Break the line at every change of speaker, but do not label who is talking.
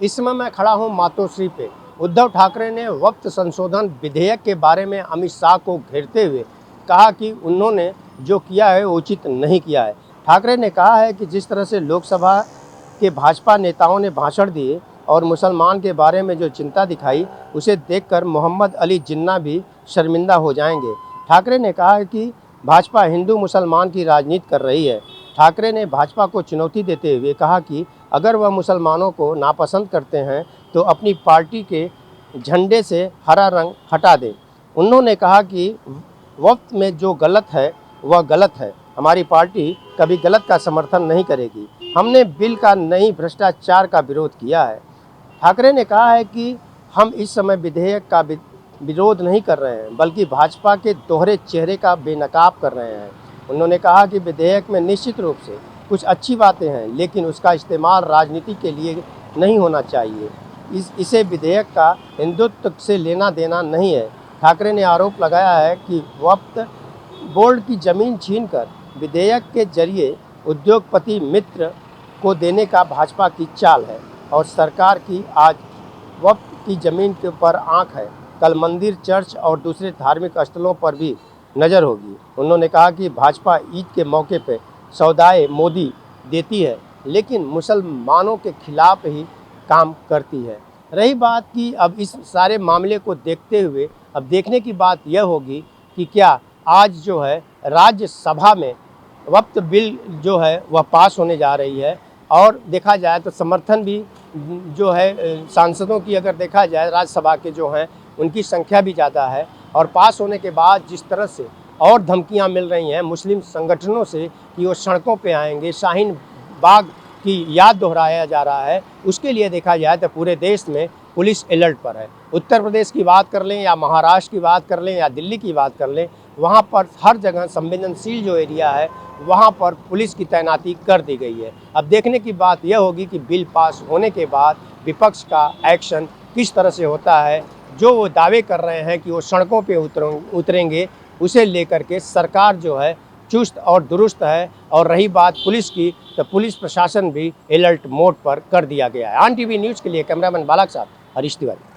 इस समय मैं खड़ा हूं मातोश्री पे। उद्धव ठाकरे ने वक्फ संशोधन विधेयक के बारे में अमित शाह को घेरते हुए कहा कि उन्होंने जो किया है वो उचित नहीं किया है। ठाकरे ने कहा है कि जिस तरह से लोकसभा के भाजपा नेताओं ने भाषण दिए और मुसलमान के बारे में जो चिंता दिखाई, उसे देखकर मोहम्मद अली जिन्ना भी शर्मिंदा हो जाएंगे। ठाकरे ने कहा है कि भाजपा हिंदू मुसलमान की राजनीति कर रही है। ठाकरे ने भाजपा को चुनौती देते हुए कहा कि अगर वह मुसलमानों को नापसंद करते हैं तो अपनी पार्टी के झंडे से हरा रंग हटा दें। उन्होंने कहा कि वक्त में जो गलत है वह गलत है। हमारी पार्टी कभी गलत का समर्थन नहीं करेगी। हमने बिल का नहीं, भ्रष्टाचार का विरोध किया है। ठाकरे ने कहा है कि हम इस समय विधेयक का विरोध नहीं कर रहे हैं, बल्कि भाजपा के दोहरे चेहरे का बेनकाब कर रहे हैं। उन्होंने कहा कि विधेयक में निश्चित रूप से कुछ अच्छी बातें हैं, लेकिन उसका इस्तेमाल राजनीति के लिए नहीं होना चाहिए। इसे विधेयक का हिंदुत्व से लेना देना नहीं है। ठाकरे ने आरोप लगाया है कि वक्फ बोर्ड की जमीन छीनकर विधेयक के जरिए उद्योगपति मित्र को देने का भाजपा की चाल है और सरकार की आज वक्फ की जमीन के ऊपर आंख है। कल मंदिर, चर्च और दूसरे धार्मिक स्थलों पर भी नज़र होगी। उन्होंने कहा कि भाजपा ईद के मौके पर सौदाएं मोदी देती है, लेकिन मुसलमानों के खिलाफ ही काम करती है। रही बात कि अब इस सारे मामले को देखते हुए अब देखने की बात यह होगी कि क्या आज जो है राज्यसभा में वक्फ बिल जो है वह पास होने जा रही है। और देखा जाए तो समर्थन भी जो है सांसदों की अगर देखा जाए, राज्यसभा के जो हैं उनकी संख्या भी ज़्यादा है। और पास होने के बाद जिस तरह से और धमकियां मिल रही हैं मुस्लिम संगठनों से कि वो सड़कों पे आएंगे, शाहीन बाग की याद दोहराया जा रहा है, उसके लिए देखा जाए तो पूरे देश में पुलिस अलर्ट पर है। उत्तर प्रदेश की बात कर लें या महाराष्ट्र की बात कर लें या दिल्ली की बात कर लें, वहाँ पर हर जगह संवेदनशील जो एरिया है वहाँ पर पुलिस की तैनाती कर दी गई है। अब देखने की बात यह होगी कि बिल पास होने के बाद विपक्ष का एक्शन किस तरह से होता है। जो वो दावे कर रहे हैं कि वो सड़कों पे उतरेंगे, उसे लेकर के सरकार जो है चुस्त और दुरुस्त है। और रही बात पुलिस की, तो पुलिस प्रशासन भी अलर्ट मोड पर कर दिया गया है। ऑन टीवी न्यूज़ के लिए कैमरामैन बालक साहब, हरीश तिवारी।